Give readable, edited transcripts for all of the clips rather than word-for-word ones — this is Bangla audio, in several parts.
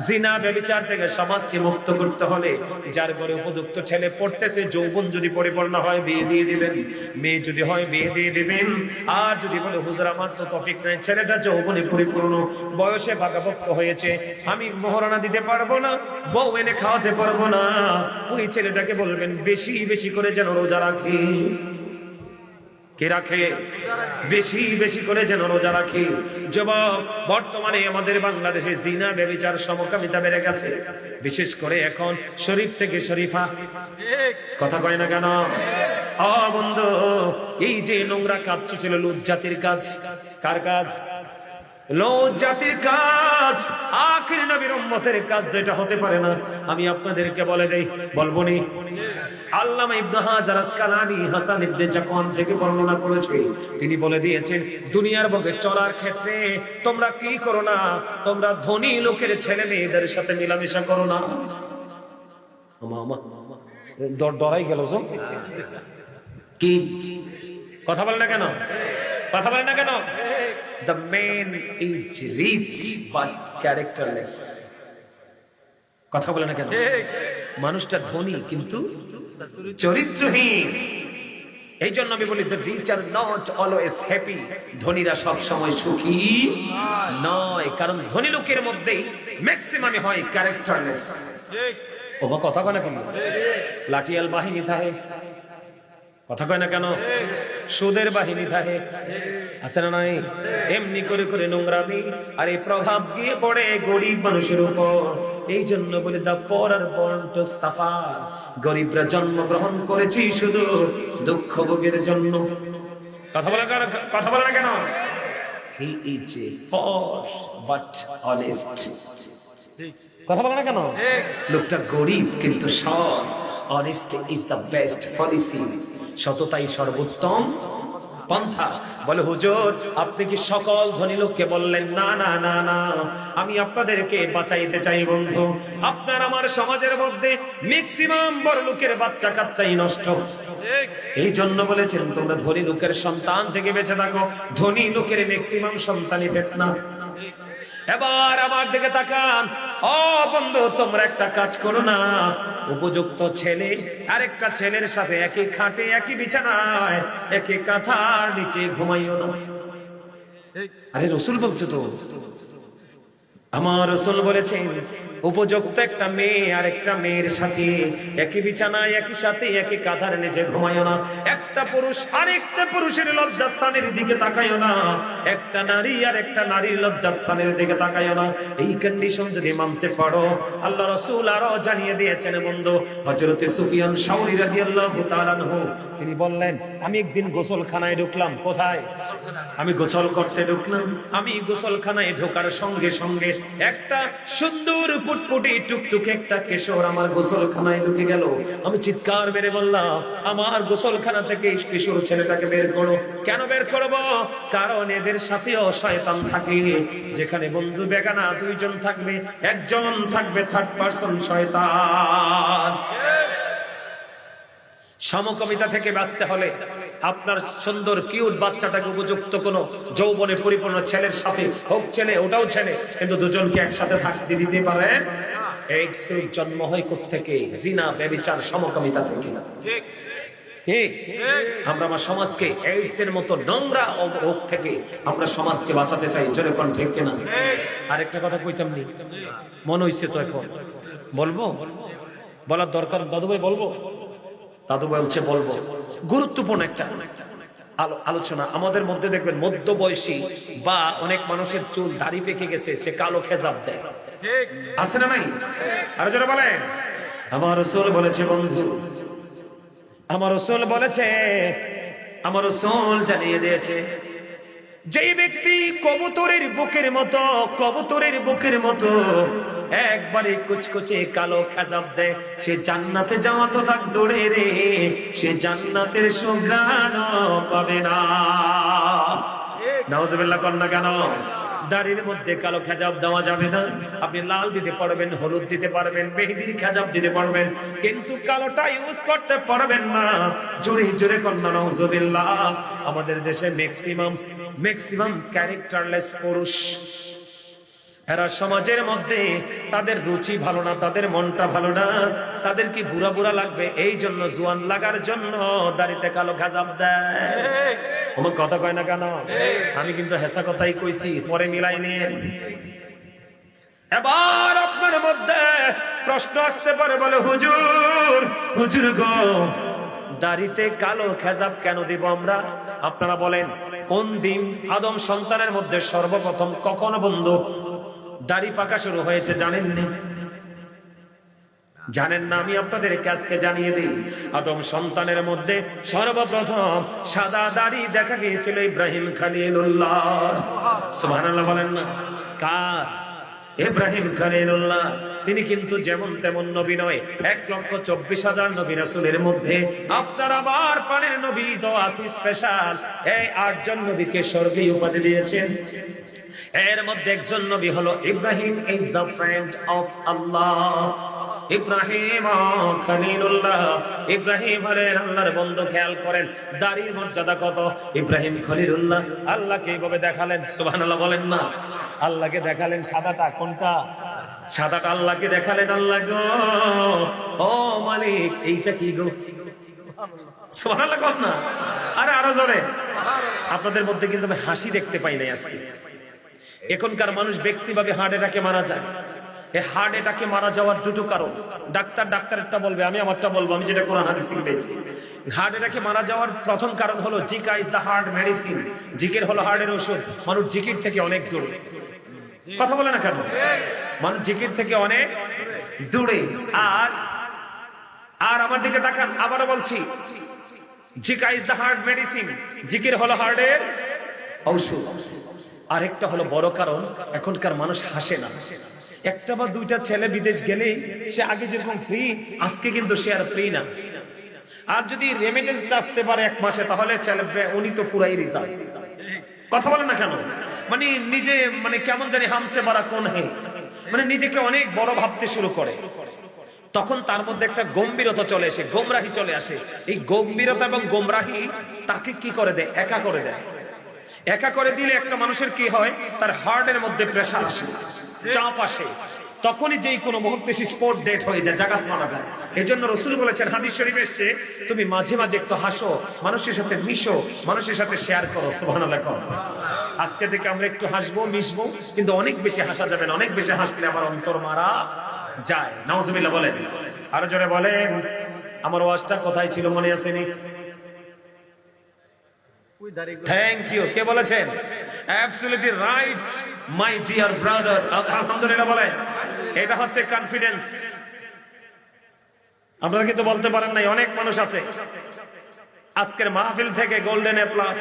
জিনা ব্যভিচার থেকে সমাজকে মুক্ত করতে হলে যার ঘরে উপযুক্ত ছেলে পড়তেছে, যৌবন যদি পরিপূর্ণ হয় বিয়ে দিয়ে দিবেন, মেয়ে যদি হয় বিয়ে দিয়ে দিবেন। আর যদি বলে হুজুর আমার তো তৌফিক নাই, ছেলেটা যৌবনে পরিপূর্ণ, বয়সে পাকাপোক্ত হয়েছে, আমি মোহরানা দিতে পারবো না, বউ এনে খাওয়াতে পারবো না, ওই ছেলেটাকে বলবেন বেশি বেশি করে যেন রোজা রাখে। কে রাখে? বেশি বেশি করে যেন রোজা রাখে। যুবক, বর্তমানে আমাদের বাংলাদেশে জিনা ব্যভিচার সমকামিতা বেড়ে গেছে, বিশেষ করে এখন শরীফ থেকে শরীফা। কথা কয় না কেন? ও বন্ধু, এই যে নোংরা কাজ ছিল লুত জাতির কাজ। কার কাজ? লুত জাতির কাজ, আখির নবীর উম্মতের কাজ। এটা হতে পারে না। আমি আপনাদেরকে বলে দেই, বলবো নি? আল্লামা ইবনে হাজার আসকালানী হাসান ইবনে জাকওয়ান থেকে বর্ণনা করেছে, তিনি বলে দিয়েছেন দুনিয়ার বুকে চলার ক্ষেত্রে তোমরা কি করো না, তোমরা ধনী লোকের ছেলে মেয়েদের সাথে মেলামেশা করো না। ডরাই গেল কি? কথা বলে না কেন? কথা বলে না কেন? The man is rich but characterless. কথা বলে না কেন? মানুষটা ধনী কিন্তু চরিত্রহীন। এই জন্য আমি বলি the rich are not always happy. ধনীরা সব সময় সুখী নয়, কারণ ধনী লোকের মধ্যেই ম্যাক্সিমাম হয় ক্যারেক্টারলেস। ও বা কথা কয় না কেন? লাঠিয়াল বাহিনী থাকে, কথা কয় না কেন? সুদের বাহিনী থাকে, আছে না নাই? এমনি করে করে নোংরামি আর এই প্রভাব গিয়ে পড়ে গরিব মানুষের উপর। এই জন্য বলে the poor are born to suffer. গরিবরা জন্মগ্রহণ করেছি শুধু দুঃখ ভোগের জন্য। কথা বলে না কেন? He is a poor but honest. কথা বলে না কেন? লোকটা গরিব কিন্তু সৎ। Honest is the best policy. সততাই সর্বোত্তম পন্থা। বলে হুজুর আপনি কি সকল ধনী লোককে বললেন? না না না না, আমি আপনাদেরকে বাঁচাইতে চাই বন্ধু। আপনার আমার সমাজের মধ্যে ম্যাক্সিমাম বড় লোকের বাচ্চা কাচ্চাই নষ্ট। এই জন্য বলেছেন তোমরা ধনী লোকের সন্তান থেকে বেঁচে থাকো। ধনী লোকের ম্যাক্সিমাম সন্তানই ফিতনা। এবার আমার দিকে তাকান। ও বন্ধু, তোমরা একটা কাজ করো না, উপযুক্ত ছেলে আরেকটা ছেলের সাথে একই খাটে, একই বিছানায়, একই কাঁথার নিচে ঘুমাইও না। আরে রাসূল বলছে তো, আমার রাসূল বলেছেন উপযুক্ত একটা মেয়ে আর একটা মেয়ের সাথে একই বিছানায়, একই সাথে, একই কাঁথার নিচে ঘুমাইও না। একটা পুরুষ আরেকটা পুরুষের লজ্জাস্থানের দিকে তাকাইও না। একটা নারী আর একটা নারীর লজ্জাস্থানের দিকে তাকাইও না। এই কন্ডিশন যদি মানতে পারো, আল্লাহ রাসূল আরো জানিয়ে দিয়েছেন বন্ধু। হযরতে সুফিয়ান সাউরি রাদিয়াল্লাহু তাআলা আনহু তিনি বললেন, আমি একদিন গোসলখানায় ঢুকলাম। কোথায়? আমি গোসল করতে ঢুকলাম। আমি গোসলখানায় ঢোকার সঙ্গে সঙ্গে একটা সুন্দর ফুটফুটি টুকটুকে একটা কিশোর আমার গোসলখানায় ঢুকে গেল। আমি চিৎকার মেরে বললাম, আমার গোসলখানা থেকে কিশোর ছেলেটাকে বের করো। কেন বের করব? কারণ এদের সাথেও শয়তান থাকে। যেখানে বন্ধু বেগানা দুইজন থাকবে, একজন থাকবে থার্ড পারসন শয়তান। সমকামিতা থেকে বাঁচতে হলে আপনার সুন্দর কিউট বাচ্চাটাকে উপযুক্ত কোন যৌবনে পরিপূর্ণ ছেলের সাথে, হোক ছেলে ওটাও ছেলে, কিন্তু দুজনকে একসাথে থাকতে দিতে পারেন। এইডস জন্ম হয় কোত্থেকে? জিনা ব্যভিচার সমকামিতা থেকে। ঠিক? আমরা আমার সমাজকে এইডস এর মতো নোংরা রোগ থেকে আমরা সমাজকে বাঁচাতে চাই। জোরে কোন ঠিক কিনা? আরেকটা কথা কইতাম নি, মনে হইছে তো, এখন বলবো? বলার দরকার দাদু ভাই? বলবো? দাদু বলছে বলবো। গুরুত্বপূর্ণ একটা আলোচনা। আমাদের মধ্যে দেখবেন মধ্যবয়সী বা অনেক মানুষের চুল দাড়ি পেকে গেছে, সে কালো খেজাব দেয়, আছে না নাই? আরো যারা বলেন, আমার রাসূল বলেছে বন্ধু, আমার রাসূল বলেছে, আমার রাসূল জানিয়ে দিয়েছে, যেই ব্যক্তি কবুতরের বুকের মতো একবারে কুচকুচে কালো খেজাব দেয়, সে জান্নাতে যাওয়া তো থাক দূরে রে, সে জান্নাতের সুঘ্রাণ পাবে না। নাউজুবিল্লাহ কর না কেন? দাড়ির মধ্যে কালো খেজাব দেওয়া যাবে না। আপনি লাল দিতে পারবেন, হলুদ দিতে পারবেন, মেহেদির খেজাব দিতে পারবেন, কিন্তু কালোটা ইউজ করতে পারবেন না। জোরে জোরে কর না নাউজুবিল্লাহ। আমাদের দেশে ম্যাক্সিমাম ক্যারেক্টারলেস পুরুষ। এরা সমাজের মধ্যে তাদের রুচি ভালো না, তাদের মনটা ভালো না, তাদের কি বুড়া বুড়া লাগবে, এই জন্য জোয়ান লাগার জন্য দাড়িতে কালো খাজাব দেয়। আমার কথা কয় না কেন? আমি কিন্তু হেসা কথাই কইছি, পরে মিলাই নিয়ে। এবার আপনার মধ্যে প্রশ্ন আসতে পারে, বলে হুজুর, হুজুর গো, দাড়িতে কালো খেজাব কেন দিব আমরা? আপনারা বলেন, কোন দিন আদম সন্তানের মধ্যে সর্বপ্রথম কখন বন্ধু দাড়ি পাকা শুরু হয়েছে জানেননি? জানেন না? আমি আপনাদেরকে আজকে জানিয়ে দিই, আদম সন্তানের মধ্যে সর্বপ্রথম সাদা দাড়ি দেখা গিয়েছিল ইব্রাহিম খলিলুল্লাহ। সুবহানাল্লাহ বলেন না? কার? ইব্রাহিম খলিলুল্লাহ। তিনি কিন্তু যেমন তেমন নবী নয়, 1,24,000 নবী রাসূলের মধ্যে আপনার আবার পানের নবী তো আছে স্পেশাল। এই 8 জন নবীকে স্বর্গীয় উপাধি দিয়েছেন। এর মধ্যে একজন নবী হলো Ibrahim, is the friend of Allah. Ibrahim Khalilullah, Ibrahim হলেন আল্লাহর বন্ধু। খেয়াল করেন দাড়ির মর্যাদা কত। ইব্রাহিম খলিলুল্লাহ আল্লাহকে এইভাবে দেখালেন, সুবহানাল্লাহ বলেন না? আল্লাহকে দেখালেন সাদাটা, কোনটা? সাদাটা আল্লাহকে দেখালেন। আল্লাহ গো, ও মালিক, এইটা কি গো? সুবহানাল্লাহ কোন না? আরে আরো জোরে। আপনাদের মধ্যে কিন্তু আমি হাসি দেখতে পাই নাই আজকে। এখনকার মানুষ ব্যক্তি ভাবে হার্ট অ্যাটাকে মারা যায়। এই হার্ট অ্যাটাকে মারা যাওয়ার দুটো কারণ। ডাক্তারটা বলবে, আমি আমারটা বলবো, আমি যেটা কোরআন হাদিস থেকে পেয়েছি। হার্ট অ্যাটাকে মারা যাওয়ার প্রথম কারণ হলো Zika is the heart medicine. জিকির হলো হার্টের ওষুধ। মানুষ জিকির থেকে অনেক দূরে। কথা বলে না কেন? মানুষ জিকির থেকে অনেক দূরে। আর আমার দিকে তাকান, আবারও বলছি, Zika is the heart medicine. জিকির হলো হার্টের ঔষধ। আরেকটা হলো বড় কারণ, এখনকার মানুষ হাসে না। একটা বা দুইটা ছেলে বিদেশ গেলেই সে আগে যেরকম ফ্রি, আজকে কিন্তু সে আর ফ্রি না। আর যদি রেমিটেন্স আসতে পারে 1 মাসে, তাহলে ছেলে উনি তো ফুরাই রিজার্ভ। কথা বলে না কেন? মানে নিজে মানে কেমন জানি হামসে বারা কোন হে, মানে নিজেকে অনেক বড় ভাবতে শুরু করে। তখন তার মধ্যে একটা গম্ভীরতা চলে আসে, গোমরাহি চলে আসে। এই গম্ভীরতা এবং গোমরাহি তাকে কি করে দেয়? একা করে দেয়। একা করে দিলে একটা মানুষের কি হয়? তার হার্টের মধ্যে প্রেসার আসে, চাপ আসে। তখনই যেই কোনো মুহূর্তে স্পট ডেট হয়ে যায়, জাগাত মারা যায়। এই জন্য রাসূল বলেছেন, হাদিস শরীফে এসেছে, তুমি মাঝে মাঝে একটু হাসো, মানুষের সাথে মিশো, মানুষের সাথে শেয়ার করো। সুবহানাল্লাহ। আজকে থেকে আমরা একটু হাসবো, মিশবো, কিন্তু অনেক বেশি হাসা যাবে না। অনেক বেশি হাসলে আমার অন্তর মারা যায়। নাউজুবিল্লাহ বলেন। আরো জোরে বলেন। আমার ওয়াজটা কোথায় ছিল মনে আসেনি? Thank you. কে বলেছেন? Absolutely right my dear brother. আলহামদুলিল্লাহ বলেন। এটা হচ্ছে কনফিডেন্স। আপনারা কিন্তু বলতে পারেন নাই, অনেক মানুষ আছে আজকের মাহফিল থেকে গোল্ডেন এ প্লাস।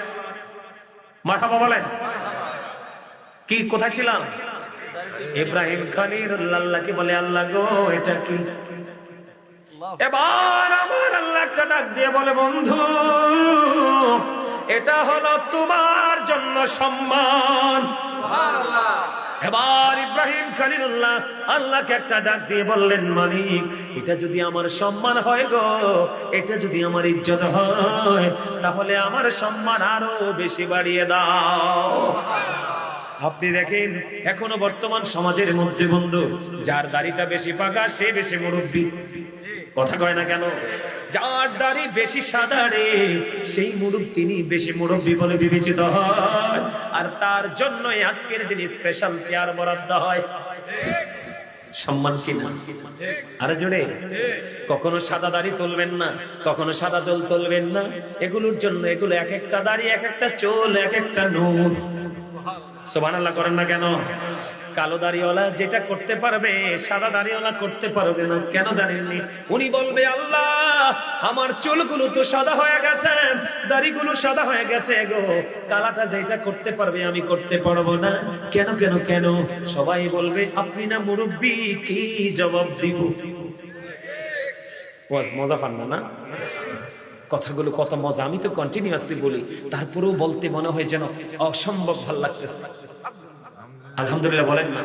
মারহাবা বলেন। কি কোথায় ছিলাম? ইব্রাহিম খলিলুল্লাহ আল্লাহকে বলে, আল্লাহ গো, এটা কি? এবার আমার আল্লাহ একটা ডাক দিয়ে বলে, বন্ধু, এটা হলো তোমার জন্য সম্মান। সুবহানাল্লাহ। এবার ইব্রাহিম খলিলুল্লাহ আল্লাহকে একটা ডাক দিয়ে বললেন, মালিক, এটা যদি আমার সম্মান হয় গো, এটা যদি আমার ইজ্জত হয়, তাহলে আমার সম্মান আরো বেশি বাড়িয়ে দাও। আপনি দেখেন এখনো বর্তমান সমাজের মধ্যে বন্ধু, যার দাড়িটা বেশি পাকা সে বেশি মুরব্বী। কথা কয় না কেন? যার দাড়ি বেশি সাদা রে, সেই তিনি বেশি মুরব্বী বলে বিবেচিত হয়। আর তার জন্য আজকের দিন স্পেশাল চেয়ার বরাদ্দ হয়। সম্মান কিনা? আরে জোরে। কখনো সাদা দাড়ি তুলবেন না, কখনো সাদা দল তুলবেন না। এগুলোর জন্য, এগুলো এক একটা দাড়ি, এক একটা চুল, এক একটা নূর। সুবহানাল্লাহ করেন না কেন? কালো দাড়িওয়ালা যেটা করতে পারবে, সাদা দাড়িওয়ালা করতে পারবে না। কেন জানেননি? উনি বলবে, আল্লাহ, আমার চুলগুলো তো সাদা হয়ে গেছে, দাড়িগুলো সাদা হয়ে গেছে গো, কালাটা যেটা করতে পারবে আমি করতে পারবো না। কেন কেন কেন? সবাই বলবে, আপনি না মুরব্বী, কি জবাব দিব? ওয়াজ মজা পান না? কথাগুলো কত মজা। আমি তো কন্টিনিউয়াসলি বলি, তারপরেও বলতে মনে হয় যেন অসম্ভব ভালো লাগতেছে। আলহামদুলিল্লাহ বলেন না?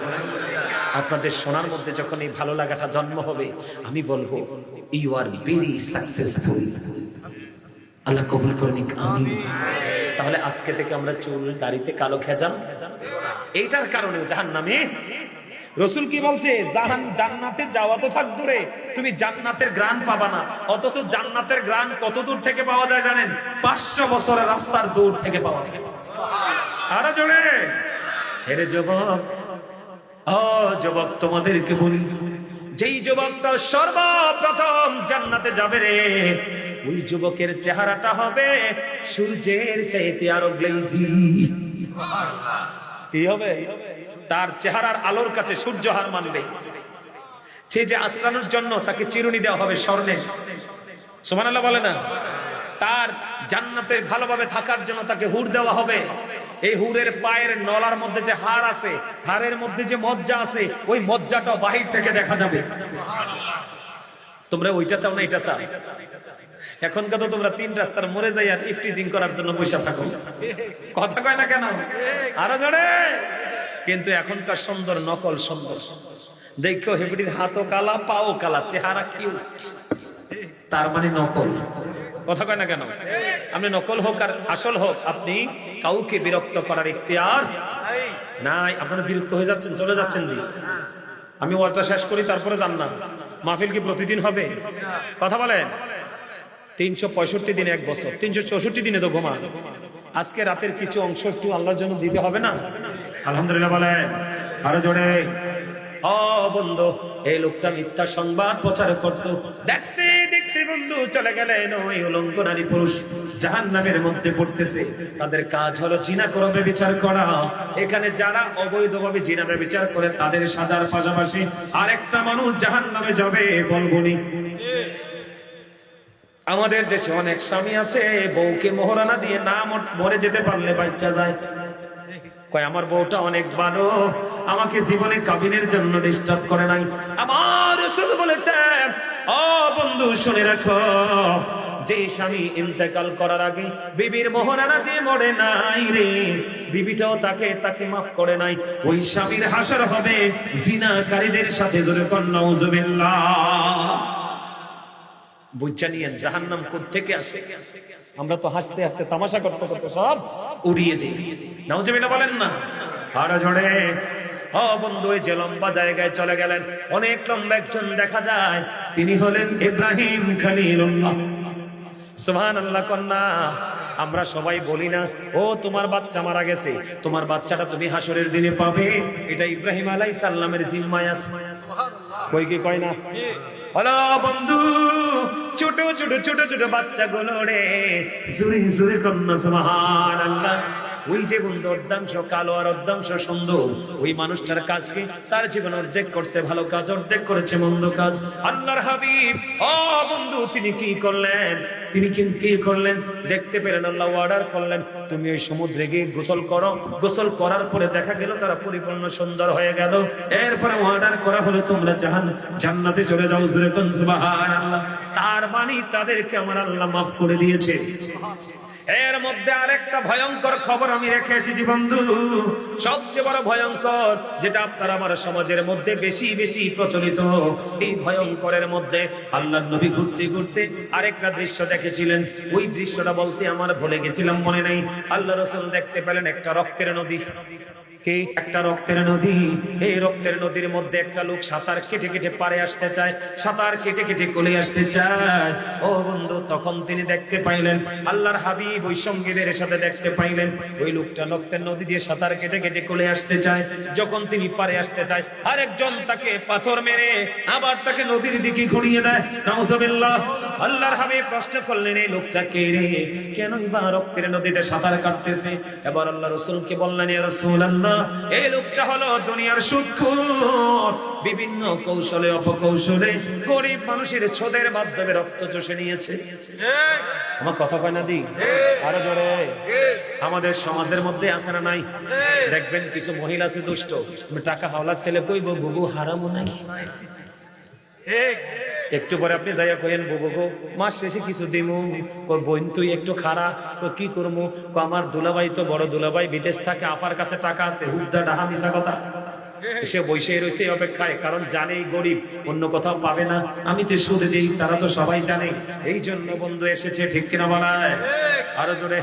আপনাদের শোনার মধ্যে যখন এই ভালো লাগাটা জন্ম হবে, আমি বলবো, ইউ আর ভেরি সাকসেসফুল। আল্লাহ কবুল করুন, আমিন। তাহলে আজকে থেকে আমরা চুল দাড়িতে কালো খেজাম, এইটার কারণে জাহান্নামে রসুল কি বলছে? জান্নাতে যাওয়া তো থাক দূরে, তুমি জান্নাতের গ্রান পাবা না। অথচ জান্নাতের গ্রান কত দূর থেকে পাওয়া যায় জানেন? 500 বছরের রাস্তার দূর থেকে পাওয়া যায়। আরো জোরে, হেরে যুবক, ও যুবক, তোমাদেরকে বলি, যেই যুবকটা সর্বপ্রথম জান্নাতে যাবে রে, ওই যুবকের চেহারাটা হবে সূর্যের চাইতে আরো গ্লেজি। কি হবে? তার চেহারার আলোর কাছে সূর্য হার মানবে। সে যে আশ্রানোর জন্য তাকে চিরুনি দেওয়া হবে স্বর্ণের। সুবহানাল্লাহ বলে না? তার জান্নাতে ভালোভাবে থাকার জন্য তাকে হুর দেওয়া হবে। এই হুরের পায়ের নলার মধ্যে যে হাড় আছে, হাড়ের মধ্যে যে মজ্জা আছে, ওই মজ্জাটা বাহির থেকে দেখা যাবে। তোমরা ওইটা চাও না এটা চাও? এখনকার তো তোমরা 3 রাস্তার মোড়ে যাই আর ইফটিজিং করার জন্য পয়সা থাকো, কথা কয় না কেন? আরো জোরে। কিন্তু এখনকার সুন্দর নকল সুন্দর, দেখো হেবড়ির হাতও কালা, পাও কালা, চেহারা কিউট, তার মানে নকল। কথা কয় না কেন? আপনি নকল হোক আর আসল হোক, আপনি কাউকে বিরক্ত করার ইখতিয়ার নাই। আপনারা বিরক্ত হয়ে যাচ্ছেন, চলে যাচ্ছেন। আমি ওয়াজটা শেষ করি, তারপরে যান না। মাহফিল কি প্রতিদিন হবে? কথা বলেন। 365 দিনে 1 বছর, 364 দিনে তো ঘুমান। আজকে রাতের কিছু অংশ একটু আল্লাহর জন্য দিতে হবে না? আলহামদুলিল্লাহ বলেন। আরো জোরে। ও বন্ধু, এই লোকটা মিথ্যা সংবাদ প্রচার করত। দেখতে দেখতে বন্ধু চলে গেলেন ওই উলঙ্গ নারী পুরুষ জাহান্নামের মধ্যে পড়তেছে। তাদের কাজ হলো জিনা করে ব্যভিচার করা। এখানে যারা অবৈধভাবে জিনা ব্যভিচার করে তাদের সাজার পাশাপাশি আরেকটা মানুষ জাহান্নামে যাবে, বলবনি? আমাদের দেশে অনেক স্বামী আছে, বউকে মোহরানা দিয়ে না মরে যেতে পারলে বাচ্চা যায়। কয় আমার বউটা অনেক ভালো, আমাকে জীবনে কাবিনের জন্য ডিস্টার্ব করে নাই। আমার রাসূল বলেছেন, ও বন্ধু শুনে রাখো, যে স্বামী ইন্তেকাল করার আগে বিবির মোহরানা দিয়ে মরে নাই রে, বিবিটাও তাকে মাফ করে নাই, ওই স্বামীর হাসর হবে জিনাকারীদের সাথে। জোরে কোন নাউজুবিল্লাহ। বুঝা নিয়েন জাহান্নাম কোত্থেকে আসে। আমরা তো হাসতে হাসতে তামাশা করতে করতে সব উড়িয়ে দিই। নাউজুবিল্লাহ বলেন না? আর ঝড়ে। ও বন্ধু, এই যে লম্বা জায়গায় চলে গেলেন, অনেক লম্বা একজন দেখা যায়, তিনি হলেন ইব্রাহিম খলিলুল্লাহ। সুবহানাল্লাহ কন্যা। আমরা সবাই বলি না, ও তোমার বাচ্চা মারা গেছে, তোমার বাচ্চাটা তুমি হাসরের দিনে পাবে, এটা ইব্রাহিম আলাইহিস সালামের জিম্মায় আছে। কই কি কয় না? হলো বন্ধু, ছোট ছোট ছোট ছোট বাচ্চাগুলো রে, জোরে জোরে কন্যা সুবহানাল্লাহ। ওই যে বন্ধু অর্ধাংশ কালো আর অর্ধাংশ সুন্দর, ওই মানুষটার কাজকে তার জীবন অর্ধেক করছে ভালো কাজ, অর্ধেক করেছে মন্দ কাজ। আল্লাহর হাবিব, ও বন্ধু, তিনি কি করলেন? তিনি কিন্তু কি করলেন? দেখতে পেলেন, আল্লাহ অর্ডার করলেন, তুমি ওই সমুদ্রে গিয়ে গোসল করো। গোসল করার পরে দেখা গেল তারা পরিপূর্ণ সুন্দর হয়ে গেল। এরপরে অর্ডার করা হলো, তোমরা জান্নাতে চলে যাও। সুবহানাল্লাহ। তার মানে তাদেরকে আমার আল্লাহ মাফ করে দিয়েছে। এর মধ্যে আরেকটা ভয়ঙ্কর খবর আমি রেখে এসেছি বন্ধু, সবচেয়ে বড় ভয়ঙ্কর, যেটা আপনার আমার সমাজের মধ্যে বেশি বেশি প্রচলিত। এই ভয়ঙ্করের মধ্যে আল্লাহর নবী ঘুরতে ঘুরতে আরেকটা দৃশ্য দেখেছিলেন। ওই দৃশ্যটা বলতে আমার ভুলে গেছিলাম, মনে নাই। আল্লাহ রাসূল দেখতে পেলেন একটা রক্তের নদী। একটা রক্তের নদী। এই রক্তের নদীর মধ্যে একটা লোক সাঁতার কেটে কেটে পারে আসতে চায়, সাঁতার কেটে কেটে কোলে আসতে চায়। ও বন্ধু, তখন তিনি দেখতে পাইলেন, আল্লাহর হাবিব ওই সঙ্গীদের সাথে দেখতে পাইলেন, ওই লোকটা রক্তের নদী দিয়ে সাঁতার কেটে কেটে কোলে আসতে চায়। যখন তিনি পারে আসতে চায়, আরেকজন তাকে পাথর মেরে আবার তাকে নদীর দিকে ঘুরিয়ে দেয়। নাউজুবিল্লাহ। আল্লাহর হাবিব প্রশ্ন করলেন, এই লোকটা কে রে, কেনই বা রক্তের নদীতে সাঁতার কাটতেছে? এবার আল্লাহ রাসূলকে বললেন, ইয়া রাসূলুল্লাহ, এই লোকটা হলো দুনিয়ার সুদখোর, বিভিন্ন কৌশলে অপকৌশলে গরিব মানুষের ছোদের মাধ্যমে রক্ত চষে নিয়েছে। আমার কথা কয় না দি? আরো জোরে। আমাদের সমাজের মধ্যে আছে না নাই? দেখবেন কিছু মহিলা আছে দুষ্ট, তুমি টাকা হাওলার ছেলে কইবো বুবু হারামও নাই। একটু পরে আপনি যাইয়া কইেন, বুবু গো মাস শেষে কিছু দিমু। বোন তুই একটু খারা, কি করবো? আমার দুলাভাই তো বড় দুলাভাই বিদেশ থাকে, আপার কাছে টাকা আছে। হুদ্দা ডাহা মিশা কথা। সে বসে রয়েছে অপেক্ষায়, কারণ জানেই গরিব, অন্য কোথাও পাবে না। আমি তো সুদ দিই, তারা তো সবাই জানে, এই জন্য বন্ধু এসেছে। ঠিক কিনা বলায়? আরো জোরে।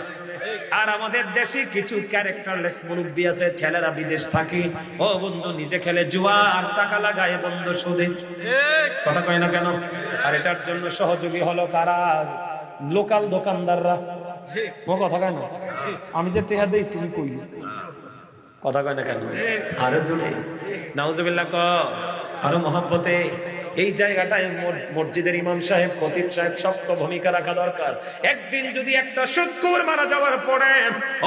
আর আমাদের দেশে কিছু ক্যারেক্টারলেস মুরব্বী আছে, ছেলেরা বিদেশ থাকে, ও বন্ধু নিজে খেলে জুয়া আর টাকা লাগায় বন্ধু সুদে। কথা কয় না কেন? আর এটার জন্য সহযোগী হলো কারা? লোকাল দোকানদাররা। কথা কয় না? আমি যে টেহা দেই তুমি কই? কথা কয় না কেন? আরো জোরে নাউজুবিল্লাহ ক, আরো মহব্বতে। এই জায়গাটায় মসজিদের ইমাম সাহেব, খতিব সাহেব শক্ত ভূমিকা রাখা দরকার। একদিন যদি একটা সুদখোর মারা যাওয়ার পরে,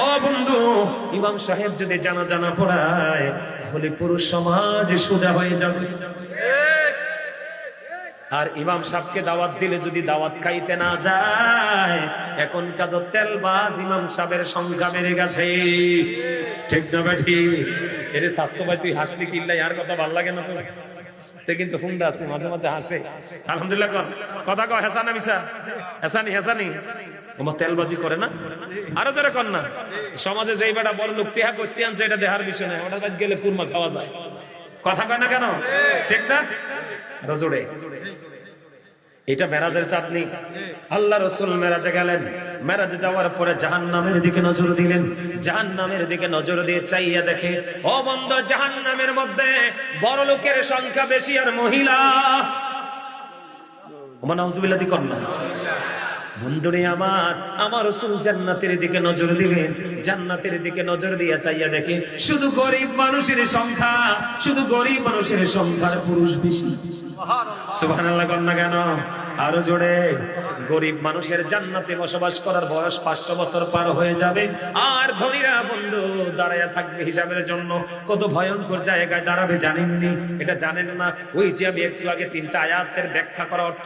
ও বন্ধু, ইমাম সাহেব যদি জানাজা পড়ায়, তাহলে পুরো সমাজ সোজা হয়ে যাবে। আর ইমাম সাহেবকে দাওয়াত দিলে যদি দাওয়াত খাইতে না যায়, এখনকার তেলবাজ ইমাম সাহেবের সংখ্যা বেড়ে গেছে। ঠিক না বেঠি? এর স্বাস্থ্য ভাই তুই হাসলি কিল্লাই, আর কথা ভাল লাগে না তো? কিন্তু ফুন্ডা আছে, মাঝে মাঝে হাসে। আলহামদুলিল্লাহ কর, কথা কয় হাসানা মিসা, হাসানি হাসানি ওমা তেলবাজি করে না? আরো জোরে কর না। সমাজে যেই বেটা বড় লোক টেহা করতে আনছে, এটা দেহার বিষয় নয়, ওটা গেলে কুরমা খাওয়া যায়। কথা কয় না কেন? ঠিক না? আরো জোরে। এটা মেরাজের চাঁদনি। আল্লাহ রাসূল মেরাজে গেলেন, মেরাজে যাওয়ার পরে জাহান্নামের দিকে নজর দিলেন। জাহান্নামের দিকে নজর দিয়ে চাইয়া দেখে, ও বন্ধু, জাহান্নামের মধ্যে বড় লোকের সংখ্যা বেশি আর মহিলা। ওমা নাউজুবিল্লাহ দি কন্না। বন্ধুরে আমার রাসূল জান্নাতের দিকে নজর দিলেন। জান্নাতের দিকে নজর দিয়া চাইয়া দেখে শুধু গরিব মানুষের সংখ্যা, শুধু গরিব মানুষের সংখ্যার পুরুষ বেশি। সুবহানাল্লাহ কন্না কেন? আরো জোরে। গরিব মানুষের জান্নাতে বসবাস করার বয়স 500 বছর পার হয়ে যাবে, আর ধনীরা বন্ধু দাঁড়ায়া থাকবে হিসাবের জন্য। কত ভয়ঙ্কর জায়গায় দাঁড়াবে জানেননি? এটা জানেন না? ওই যে আমি একটু আগে 3টা আয়াতের ব্যাখ্যা করা অর্থ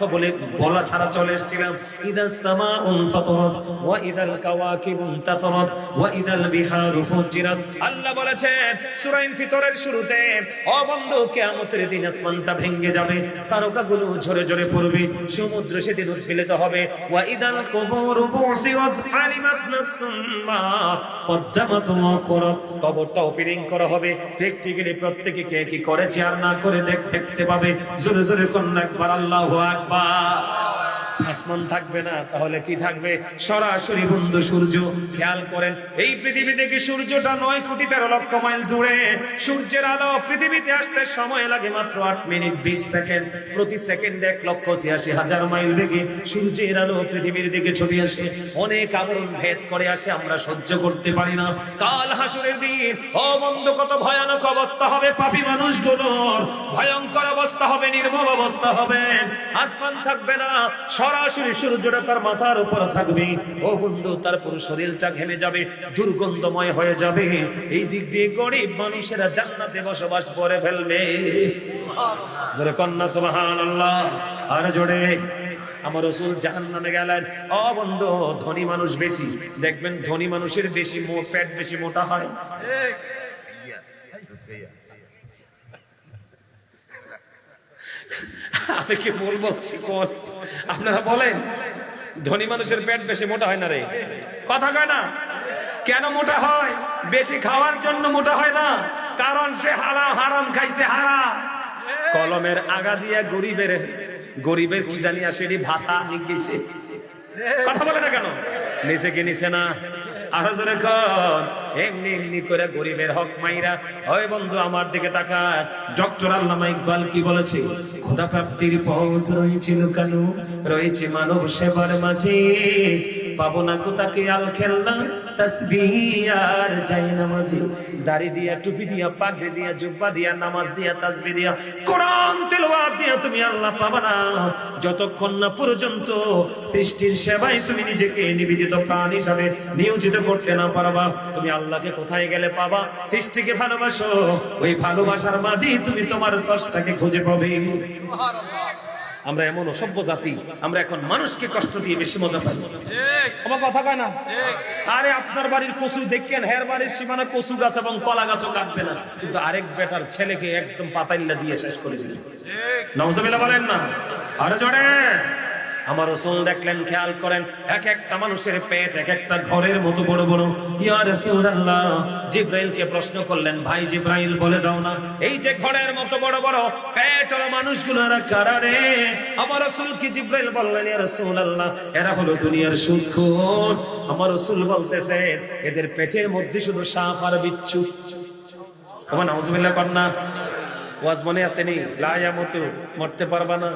বলা ছাড়া চলে এসেছিলাম। ইদাস সামাউন ফাতারাত ওয়া ইদাল কাওয়াকিবু তাতারাত ওয়া ইদাল বিহারু ফুজিরাত। আল্লাহ বলেছেন সূরা ইনফিতরের শুরুতে, ও বন্ধু, কিয়ামতের দিন আসমানটা ভেঙে যাবে, তারকাগুলো ঝরে ঝরে পড়বে, সমুদ্র সেদিন উৎফুল্লিত হবে। ওয়া ইদাল কুবুরু বুসিরাত আলিমাত নাফসুম মা কদ্দামাত ওয়া আখরাত। কবরটা ওপেনিং করা হবে, প্র্যাকটিক্যালি প্রত্যেকে কে কি করেছে আর না করে দেখতে পাবে। জোরে জোরে কোন একবার আল্লাহু আকবার। আসমান থাকবে না, তাহলে কি থাকবে? সরাসরি বন্ধু সূর্য। খেয়াল করেন, এই পৃথিবী থেকে সূর্যটা 9,13,00,000 মাইল দূরে। সূর্যের আলো পৃথিবীতে আসতে সময় লাগে মাত্র 8 মিনিট 20 সেকেন্ড। প্রতি সেকেন্ডে 1,86,000 মাইল বেগে সূর্যের আলো পৃথিবীর দিকে ছুটে আসে। অনেক আবরণ ভেদ করে আসে, আমরা সহ্য করতে পারি না। কাল হাসরের দিন, ও বন্ধু, কত ভয়ানক অবস্থা হবে পাপী মানুষগুলোর। ভয়ঙ্কর অবস্থা হবে, নির্মম অবস্থা হবে। আসমান থাকবে না, সরাসরি সূর্যটা তার মাথার উপর থাকবে। ও বন্ধু, তার পুরো শরীরটা ঘেমে যাবে, দুর্গন্ধময় হয়ে যাবে। এই দিক দিয়ে গরিব মানুষেরা জান্নাতে বসবাস করে ফেলবে। জোরে কন্না সুবহানাল্লাহ। আর জোরে। আমার রাসূল জাহান্নামে গেলেন। ও বন্ধু, ধনী মানুষ বেশি, দেখবেন ধনী মানুষের বেশি পেট বেশি মোটা হয়। আমি কি ভুল বলছি? কোন আপনারা বলেন, ধনী মানুষের পেট বেশি মোটা হয় না রে? কথা কয় না কেন? মোটা হয় বেশি খাওয়ার জন্য মোটা হয় না, কারণ সে হারাম খাইছে। হারাম কলমের আগা দিয়া গরিবের কি জানি আসেনি ভাতা নিগিছে। কথা বলে না কেন? নিচে কি নিচে না? আরো জোরে কর। এমনি এমনি করে গরিবের হক মাইরা। ওই বন্ধু, আমার দিকে তাকা। ডক্টর আল্লামা ইকবাল কি বলেছে? খোদা প্রাপ্তির পথ রয়েছে লুকানো, রয়েছে মানব সেবার মাঝে। পাবো না কোথাকে আল খেলনা, তাসবিহ আর জায়নামাজে। দাড়ি দিয়া, টুপি দিয়া, পাগড়ি দিয়া, জুব্বা দিয়া, নামাজ দিয়া, তাসবিহ দিয়া, কোরআন তেলাওয়াত দিয়া তুমি আল্লাহ পাবা না, যতক্ষণ না পর্যন্ত সৃষ্টির সেবায় তুমি নিজেকে নিবেদিত প্রাণ হিসাবে নিয়োজিত করতে না পারবা। তুমি আল্লাহকে কোথায় গেলে পাবা? সৃষ্টিকে ভালোবাসো, ওই ভালোবাসার মাঝেই তুমি তোমার স্রষ্টাকে খুঁজে পাবে। আমরা এমন অসভ্য জাতি, আমরা এখন মানুষকে কষ্ট দিয়ে বেশি মজা পাই। আমার কথা কয় না? আরে আপনার বাড়ির কচু দেখেন, হের বাড়ির সীমানা কচু গাছ এবং কলা গাছও কাটবে না, কিন্তু আরেক বেটার ছেলেকে একদম পাতাইল্লা দিয়ে শেষ করে দিল। নাউজুবিল্লাহ বলেন না? আরে জোরে। আমার রাসূল দেখলেন, খেয়াল করেন, এক একটা মানুষের পেট এক একটা ঘরের মতো বড় বড়। ইয়া রাসূলুল্লাহ, জিবরাইলকে প্রশ্ন করলেন, ভাই জিবরাইল বলে দাও না, এই যে ঘরের মতো বড় বড় পেট ওরা মানুষগুলোরা কারা রে? আমার রাসূল কি জিবরাইল বললেন, ইয়া রাসূলুল্লাহ, এরা হলো দুনিয়ার সুদখোর। আমার রাসূল বলতেছে, এদের পেটের মধ্যে শুধু সাপ আর বিচ্ছু। ওমা নাউজুবিল্লাহ কন্না। ওয়াজ মনে আছে নি? লা ইয়ামুতু, মরতে পারবা না,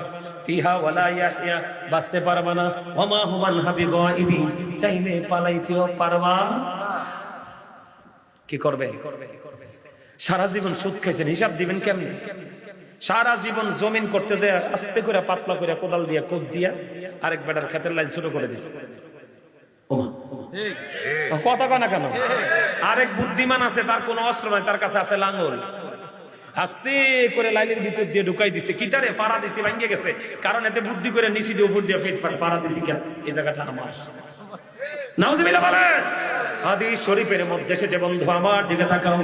ফিহা ওয়ালা ইয়াহইয়া, বাঁচতে পারবা না, ওমা হুমান হাবিগাইবি, চাইলে পালাইতেও পারবা। কি করবে? সারা জীবন সুদ খাইছেন, হিসাব দিবেন কেমনে? সারা জীবন জমিন করতে যায় আস্তে করে পাতলা করে কোদাল দিয়া কোপ দিয়া আরেক বেটার ক্ষেতের লাইন ছোট করে দিছে। কথা কয় না কেন? আরেক বুদ্ধিমান আছে, তার কোনো অস্ত্র নাই, তার কাছে আছে লাঙ্গল, আস্তে করে লাইনের ভিতর দিয়ে ঢুকাই দিছে। কিতারে পাড়া দিছে, ভাঙ্গে গেছে, কারণ এতে বুদ্ধি করে নিচি দিয়ে উপর দিয়ে ফিট পাড়া দিছি। কেন এই জায়গাটা আমার? নাউজুবিল্লাহ বলেন। হাদিস শরীফের মধ্যে এসেছে, বন্ধু আমার দিকে তাকাও,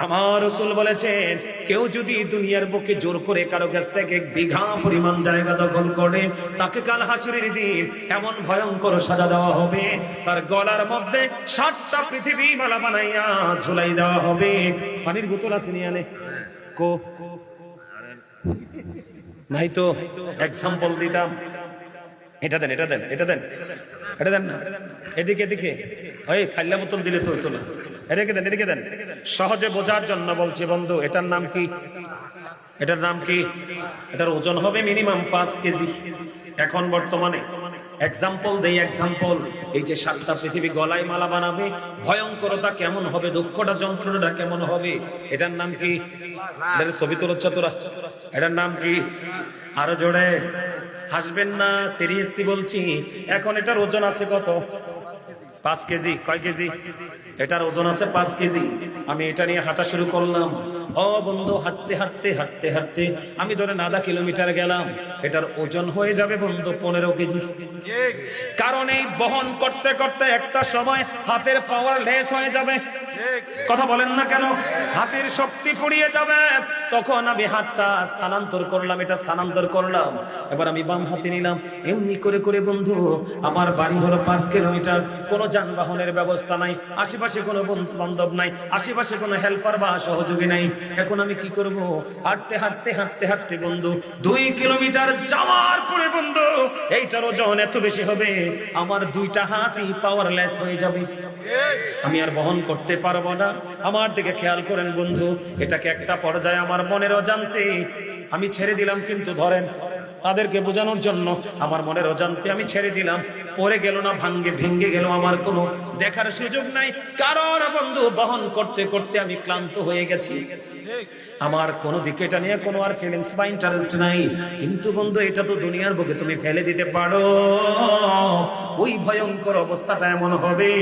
আমার রাসূল বলেছেন, কেউ যদি দুনিয়ার বুকে জোর করে কারো কাছ থেকে 1 বিঘা পরিমাণ জায়গা দখল করে, তাকে কাল হাসরের দিন এমন ভয়ঙ্কর সাজা দেওয়া হবে, তার গলার মধ্যে 7টা পৃথিবী মালা বানাইয়া ঝুলাই দেওয়া হবে। পানির বোতল আছে নিয়ে আনে কো নাই তো, এক্সাম্পল দিতাম। এটা দেন, এটা দেন, এটা দেন, এটা দেন না, এদিকে এদিকে, ওই খাইলা বোতল দিলে তো হইতো না, এদিকে দেন, এদিকে দেন। সহজে বোঝার জন্য বলছি বন্ধু, এটার নাম কি? এটার নাম কি? এটার ওজন হবে মিনিমাম 5 কেজি। এখন বর্তমানে এক্সাম্পল দেই, এক্সাম্পল, এই যে 7টা পৃথিবী গলায় মালা বানাবে, ভয়ঙ্করতা কেমন হবে, দুঃখটা যন্ত্রণাটা কেমন হবে, এটার নাম কি? এটার ছবি তোলা তোরা, এটার নাম কি? আরো জোরে হাসবেন না, সিরিয়াসলি বলছি। এখন এটার ওজন আছে কত? 5 কেজি। কয় কেজি? এটার ওজন আছে 5 কেজি। আমি এটা নিয়ে হাঁটা শুরু করলাম। ও বন্ধু, হাঁটতে হাঁটতে হাঁটতে হাঁটতে আমি ধরেন আধা কিলোমিটার গেলাম, এটার ওজন হয়ে যাবে বন্ধু 15 কেজি। কারণ এই বহন করতে করতে একটা সময় হাতের পাওয়ার লেস হয়ে যাবে। কথা বলেন না কেন? হাতের শক্তি ফুরিয়ে যাবে। তখন আমি হাতটা স্থানান্তর করলাম, এটা স্থানান্তর করলাম, এবার আমি বাম হাতে নিলাম। এমনি করে করে বন্ধু, আমার বাড়ি হলো 5 কিলোমিটার, কোনো যানবাহনের ব্যবস্থা নাই, আশেপাশে কোনো বন্ধু বান্ধব নাই, আশেপাশে কোনো হেল্পার বা সহযোগী নাই। এখন আমি কি করব? হাঁটতে হাঁটতে হাঁটতে হাঁটতে বন্ধু 2 কিলোমিটার যাওয়ার পরে বন্ধু এইটার ওজন এত বেশি হবে, আমার 2টা হাতই পাওয়ারলেস হয়ে যাবে, আমি আর বহন করতে পারবো না। আমার দিকে খেয়াল করেন বন্ধু, এটাকে একটা পর্যায়ে আমার মনের অজান্তে আমি ছেড়ে দিলাম। কিন্তু ধরেন তাদেরকে বোঝানোর জন্য আমার মনের অজান্তে আমি ছেড়ে দিলাম, পড়ে গেল না, ভেঙ্গে গেল, আমার কোনো দেখার সুযোগ নাই। কারণ বন্ধু বহন করতে করতে আমি ক্লান্ত হয়ে গেছি, আমার কোনো দিকে এটা নিয়ে কোনো আর ফিলিংস বা ইন্টারেস্ট নাই। কিন্তু বন্ধু, এটা তো দুনিয়ার বুকে তুমি ফেলে দিতে পারো, ওই ভয়ঙ্কর অবস্থাটা এমন হবে,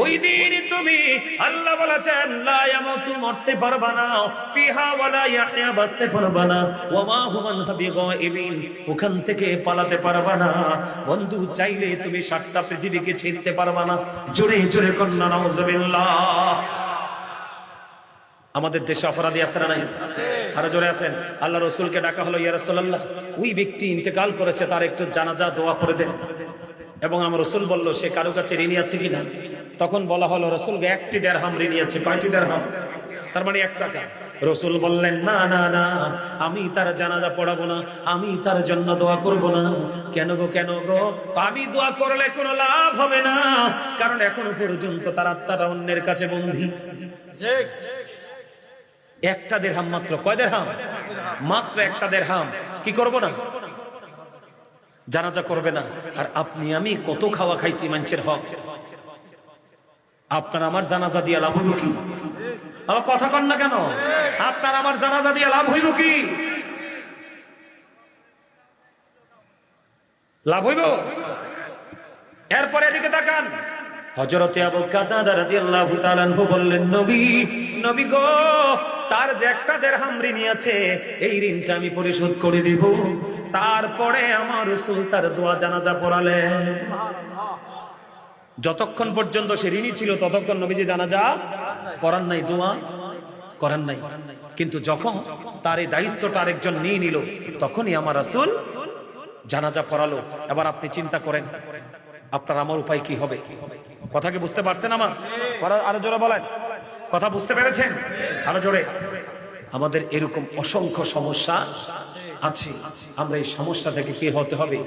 ওই দিন তুমি, আল্লাহ বলেছেন, লা ইয়ামুতু, মরতে পারবা না, ফিহা ওয়ালা ইয়াহইয়া, বাঁচতে পারবা না, ওয়া মা হুমান বিগাইবিন, ওখান থেকে পালাতে পারবা না। বন্ধু, চাইলে তুমি 7টা পৃথিবীকে ছেড়তে পারবা না। জোরে জোরে কন্যা নাউজুবিল্লাহ। আমাদের দেশে অপরাধী আছে না নাই? আরো জোরে আছেন। আল্লাহ রাসূলকে ডাকা হলো, ইয়া রাসূলুল্লাহ, ওই ব্যক্তি ইন্তেকাল করেছে, তার একটু জানাজা দোয়া করে দেন। এবং আমার রাসূল বলল, সে কারো কাছে ঋণী আছে কিনা? তখন বলা হলো, রাসূলকে 1টি দিরহাম ঋণী আছে। কয়টি দিরহাম? তার মানে 1 টাকা। রাসূল বললেন, না না না, আমি তার জানাজা পড়াবো না, আমি তার জন্য দোয়া করব না। কেন গো, কেন গো? আমি দোয়া করলে কোনো লাভ হবে না, কারণ এখনো পর্যন্ত তার আত্মাটা অন্যের কাছে বন্দী। ঠিক। 1টা দিরহাম মাত্র। কয় দিরহাম? মাত্র 1টা দিরহাম। কি করব না? জানাজা করবে না। আর আপনি আমি কত খাওয়া খাইছি মানুষের হক, আপনার আমার জানাজা দিয়ে লাভ হইব কি? আমার কথা কন না কেন? আপনার আমার জানাজা দিয়ে লাভ হইব কি? লাভ হইব? এরপরে এদিকে তাকান, হযরতে আবু কাতাদা রাদিয়াল্লাহু তাআলা আনহু বললেন, নবী গো, তার যে 1টা দিরহাম ঋণী আছে, এই ঋণটা আমি পরিশোধ করে দেব। তারপরে আমার রাসূল তার দোয়া জানাজা পড়ালেন। যতক্ষণ পর্যন্ত সে ঋণী ছিল ততক্ষণ নবীজি জানাজা পড়ান নাই, দোয়া করেন নাই। কিন্তু যখন তার এই দায়িত্বটা আরেকজন নিয়ে নিল, তখনই আমার রাসূল জানাজা পড়ালো, এবার আপনি চিন্তা করেন আপনার আমার উপায় কি হবে। কথা কি বুঝতে পারছেন আমার? আরো জোরে বলেন, কথা বুঝতে পেরেছেন? আরো জোরে। আমাদের এরকম অসংখ্য সমস্যা আছে, আমরা এই সমস্যা থেকে কি হতে হবে?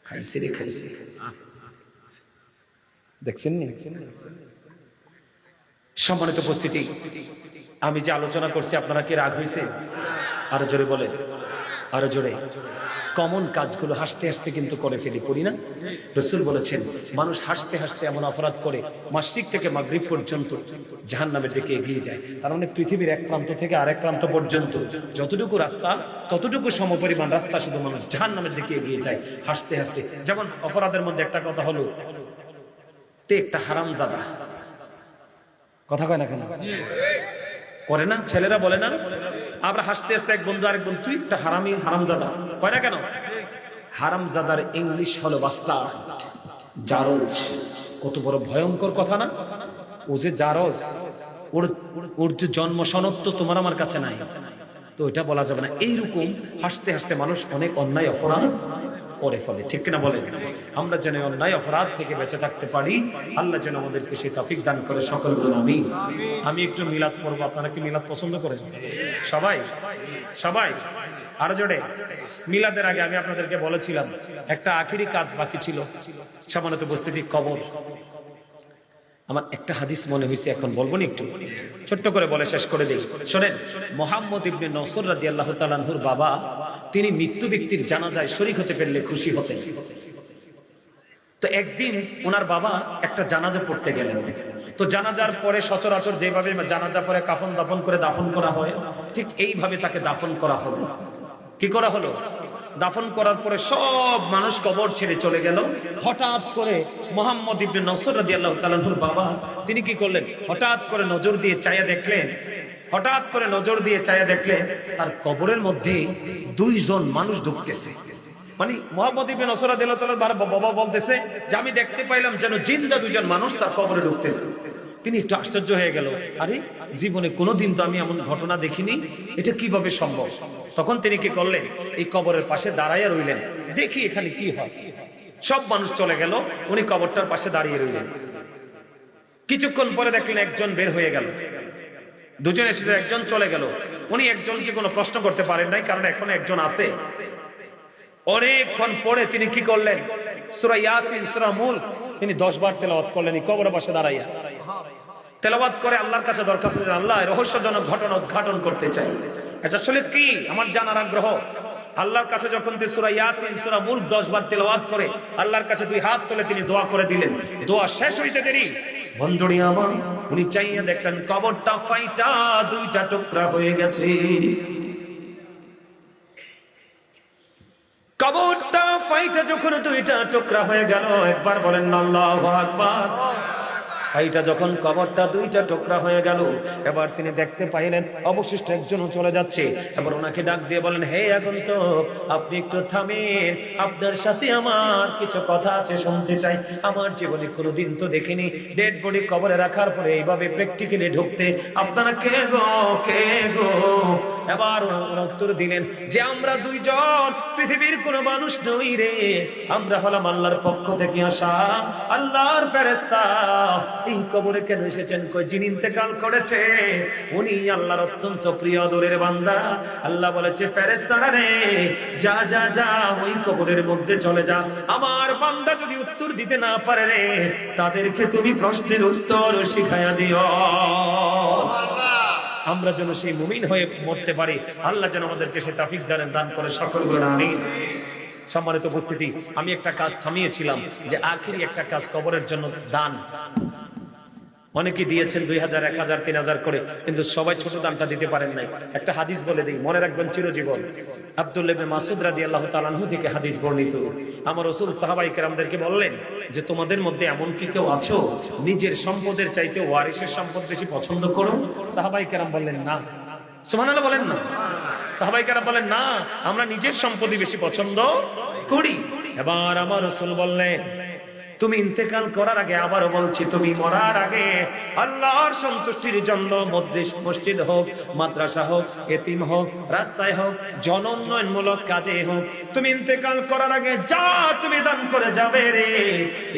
খাইছি রে খাইছি, দেখছেন নি? সম্মানিত উপস্থিতি, আমি যে আলোচনা করছি আপনারা কি রাগ হয়েছে? আরো জোরে বলে, আরো জোরে। কমন কাজগুলো হাসতে হাসতে কিন্তু করে ফেলি, করি না? রাসূল বলেছেন মানুষ হাসতে হাসতে এমন অপরাধ করে মাসরিক থেকে মাগরিব পর্যন্ত জাহান্নামের দিকে এগিয়ে যায়। তার মানে পৃথিবীর এক প্রান্ত থেকে আরেক প্রান্ত পর্যন্ত যতটুকু রাস্তা, ততটুকু সমপরিমাণ রাস্তা শুধু মানুষ জাহান্নামের দিকে এগিয়ে যায় হাসতে হাসতে। যেমন অপরাধের মধ্যে একটা কথা হলো, তে একটা হারামজাদা, কথা কয় না কেন? করে না ছেলেরা, বলে না? আমরা হাসতে হাসতে এক বন্ধু আরেক বন্ধু, তুই একটা হারামি, হারামজাদা, কয় না কেন? হারামজাদার ইংলিশ হলো বাস্টার্ড, জারজ। কত বড় ভয়ঙ্কর কথা না? ও যে জারজ, ওর যে জন্ম সনদ তো তোমার আমার কাছে নাই, তো এটা বলা যাবে না। এইরকম হাসতে হাসতে মানুষ অনেক অন্যায় অপরাধ করে ফেলে, ঠিক কিনা বলেন? আমরা যেন অন্যায় অপরাধ থেকে বেঁচে থাকতে পারি, আল্লাহ যেন আমাদেরকে সেই তৌফিক দান করে, সকল বলুন আমিন। আমি একটু মিলাদ পড়বো, আপনারা কি মিলাদ পছন্দ করেন? সবাই সবাই আরো জোরে। মিলাদের আগে আমি আপনাদেরকে বলেছিলাম একটা আখিরি কাজ বাকি ছিল, সম্মানিত উপস্থিতি, কবর। আমার একটা হাদিস মনে হয়েছে, এখন বলবো না, একটু ছোট্ট করে বলে শেষ করে দিই। শোনেন, মুহাম্মদ ইবনে নসর রাদিয়াল্লাহু তাআলা আনহুর বাবা, তিনি মৃত্যু ব্যক্তির জানাজায় শরীক হতে পারলে খুশি হতেন। তো একদিন ওনার বাবা একটা জানাজা পড়তে গেলেন। তো জানাজার পরে সচরাচর যেভাবে জানাজা পরে কাফন দাফন করে দাফন করা হয়, ঠিক এইভাবে তাকে দাফন করা হলো। কি করা হলো? দাফন করার পরে সব মানুষ কবর ছেড়ে চলে গেল। হঠাৎ করে মুহাম্মদ ইবনে নসর রাদিয়াল্লাহু তাআলা আনহুর বাবা, তিনি কি করলেন? হঠাৎ করে নজর দিয়ে চাইয়া দেখলেন, হঠাৎ করে নজর দিয়ে চাইয়া দেখলেন তার কবরের মধ্যে দুইজন মানুষ ঢুকতেছে। মানে মুহাম্মদ ইবনে নসর রাদিয়াল্লাহু তাআলার বাবা বলতেছে যে আমি দেখতে পাইলাম যেন জিন্দা দুইজন মানুষ তার কবরে ঢুকতেছে। তিনি একটু আশ্চর্য হয়ে গেল, আরে জীবনে কোনোদিন তো আমি এমন ঘটনা দেখিনি, এটা কিভাবে সম্ভব? তখন তিনি কি করলেন? এই কবরের পাশে দাঁড়াইয়া রইলেন, দেখি এখানে কি হয়। সব মানুষ চলে গেল, উনি কবরটার পাশে দাঁড়িয়ে রইলেন। কিছুক্ষণ পরে দেখলেন একজন বের হয়ে গেল, দুজন এসে একজন চলে গেল। উনি একজনকে কোনো প্রশ্ন করতে পারেন নাই, কারণ এখন একজন আছে। অনেকক্ষণ পরে তিনি কি করলেন? সূরা ইয়াসিন, সূরা মুলক তিনি 10 বার তেলাওয়াত করলেন এই কবরের পাশে দাঁড়াইয়া। তেলাওয়াত করে আল্লাহর কাছে দরখাস্ত করলেন, আল্লাহ রহস্যজনক ঘটনা উদ্ঘাটন করতে চাই, এটা আসলে কি আমার জানার আগ্রহ। আল্লাহর কাছে যখন তিনি সূরা ইয়াসিন, সূরা মুলক 10 বার তেলাওয়াত করে আল্লাহর কাছে 2 হাত তুলে তিনি দোয়া করে দিলেন। দোয়া শেষ হইতে দেরি বন্ধুরি আমার, উনি চাইয়া দেখলেন কবরটা ফাইটা 2টা টুকরা হয়ে গেছে। কবরটা ফাইটা যখন 2টা টুকরা হয়ে গেল, একবার বলেন আল্লাহু আকবার। ফাইটা যখন কবরটা 2টা টুকরা হয়ে গেল, এবার তিনি দেখতে পাইলেন অবশিষ্ট একজনও চলে যাচ্ছে। এবার ওনাকে ডাক দিয়ে বলেন, হে আগন্তুক, আপনি একটু থামেন, আপনার সাথে আমার কিছু কথা আছে, শুনতে চাই। আমার জীবনে কোনোদিন তো দেখিনি ডেড বডি কবরে রাখার পরে এইভাবে প্র্যাকটিক্যালি ঢুকতে। আপনারা কে গো, কে গো? এবার ওনারা উত্তর দিলেন যে আমরা 2 জন, পৃথিবীর কোনো মানুষ নই রে, আমরা হলাম আল্লাহর পক্ষ থেকে আসা আল্লাহর ফেরেশতা। এই কবরে কেন এসেছেন? কই যিনি ইন্তেকাল করেছে উনি আল্লাহর অত্যন্ত প্রিয় আদরের বান্দা। আল্লাহ বলেছে, ফেরেশতারা রে, যা যা যা ওই কবরের মধ্যে চলে যা। আমার বান্দা যদি উত্তর দিতে না পারে রে, তাদেরকে তুমি প্রশ্নের উত্তর শিখাইয়া দিও, আমরা যেন সেই মুমিন হয়ে মরতে পারি। আল্লাহ যেন আমাদেরকে সে তৌফিক দান করে, সকল বলেন আমিন। সম্মানিত উপস্থিতি, আমি একটা কাজ থামিয়েছিলাম যে আখিরি একটা কাজ, কবরের জন্য দান। অনেকে দিয়েছেন 2000, 1000, 3000 করে, কিন্তু সবাই ছোট দানটা দিতে পারেন নাই। একটা হাদিস বলে দিই, মনে রাখবেন চিরজীবন। আব্দুল্লাহ ইবনে মাসউদ রাদিয়াল্লাহু তাআলা আনহু থেকে হাদিস বর্ণিত। আমার রাসূল সাহাবায়ে কেরামদেরকে বললেন যে তোমাদের মধ্যে এমন কি কেউ আছো নিজের সম্পদের চাইতে ওয়ারিসের সম্পদ বেশি পছন্দ করো? সাহাবায়ে কেরাম বললেন না। সুবহানাল্লাহ বলেন না। সাহাবায়ে কেরাম বলেন না, আমরা নিজের সম্পদই বেশি পছন্দ করি। এবার আমার রাসূল বললেন, তুমি ইন্তেকাল করার আগে, আবারও বলছি, তুমি মরার আগে আল্লাহর সন্তুষ্টির জন্য মসজিদ হোক, মাদ্রাসা হোক, এতিম হোক, রাস্তায় হোক, জনোন্নয়নমূলক কাজে হোক, তুমি ইন্তেকাল করার আগে যা তুমি দান করে যাবে রে,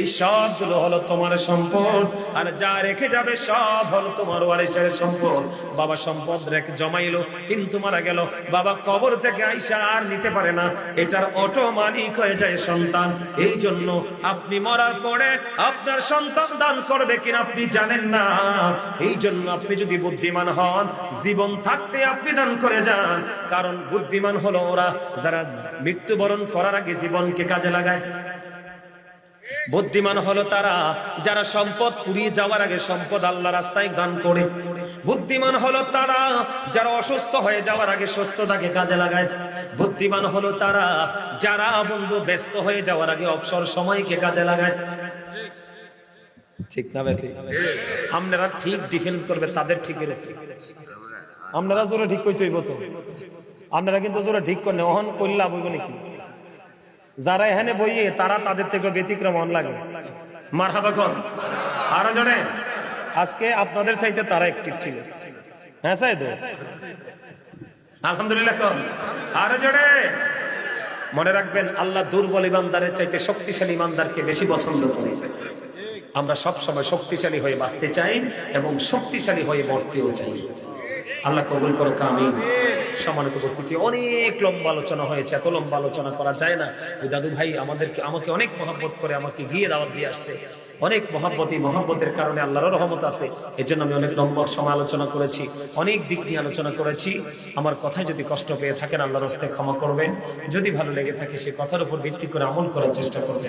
এই সবগুলো হলো তোমার সম্পদ। আর যা রেখে যাবে সব হলো তোমার ওয়ারিসের সম্পদ। বাবা সম্পদ রেখে জমাইলো, কিন্তু মারা গেল, বাবা কবর থেকে আইসা আর নিতে পারে না, এটার অটো মালিক হয়ে যায় সন্তান। এই জন্য আপনি মরার পরে আপনার সন্তান দান করবে কিনা আপনি জানেন না। এই জন্য আপনি যদি বুদ্ধিমান হন, জীবন থাকতে আপনি দান করে যান। কারণ বুদ্ধিমান হলো ওরা যারা মৃত্যুবরণ করার আগে জীবনকে কাজে লাগায়। বুদ্ধিমান হলো তারা যারা সম্পদ পুড়িয়ে যাওয়ার আগে সম্পদ আল্লাহ রাস্তায় দান করে। বুদ্ধিমান হলো তারা যারা অসুস্থ হয়ে যাওয়ার আগে সুস্থতাকে কাজে লাগায়। বুদ্ধিমান হলো তারা যারা বন্ধু ব্যস্ত হয়ে যাওয়ার আগে অবসর সময়কে কাজে লাগায়। ঠিক না ভাই? ঠিক। আপনারা ঠিক ডিফেন্ড করবে তাদের ঠিকের। আপনারা জোরে ঠিক কইতে হইব তো। আপনারা কিন্তু জোরে ঠিক করেন, ওহন করলা বইব নাকি? যারা এখানে বইয়ে তারা তাদের থেকে ব্যতিক্রম অন লাগে। মারহাবা কোন আরো জনে আজকে আপনাদের চাইতে তারা অ্যাক্টিভ ছিল। হ্যাঁ সাইদ, আলহামদুলিল্লাহ কোন আরো জনে। মনে রাখবেন, আল্লাহ দুর্বল ইমানদারের চাইতে শক্তিশালী ইমানদারকে বেশি পছন্দ করে। আমরা সব সময় শক্তিশালী হয়ে বাঁচতে চাই এবং শক্তিশালী হয়ে মরতেও চাই। আল্লাহ কবুল করুক, আমিন। সম্মানিত উপস্থিতি, অনেক লম্বা আলোচনা হয়েছে, এত লম্বা আলোচনা করা যায় না। ওই দাদু ভাই আমাকে অনেক মহব্বত করে আমাকে গিয়ে দাওয়াত দিয়ে আসছে, অনেক মহব্বতের কারণে আল্লাহর রহমত আছে। এই জন্য আমি অনেক লম্বা সময় আলোচনা করেছি, অনেক দিক নিয়ে আলোচনা করেছি। আমার কথায় যদি কষ্ট পেয়ে থাকেন আল্লাহর হস্তে ক্ষমা করবেন। যদি ভালো লেগে থাকে সে কথার উপর ভিত্তি করে আমল করার চেষ্টা করবেন।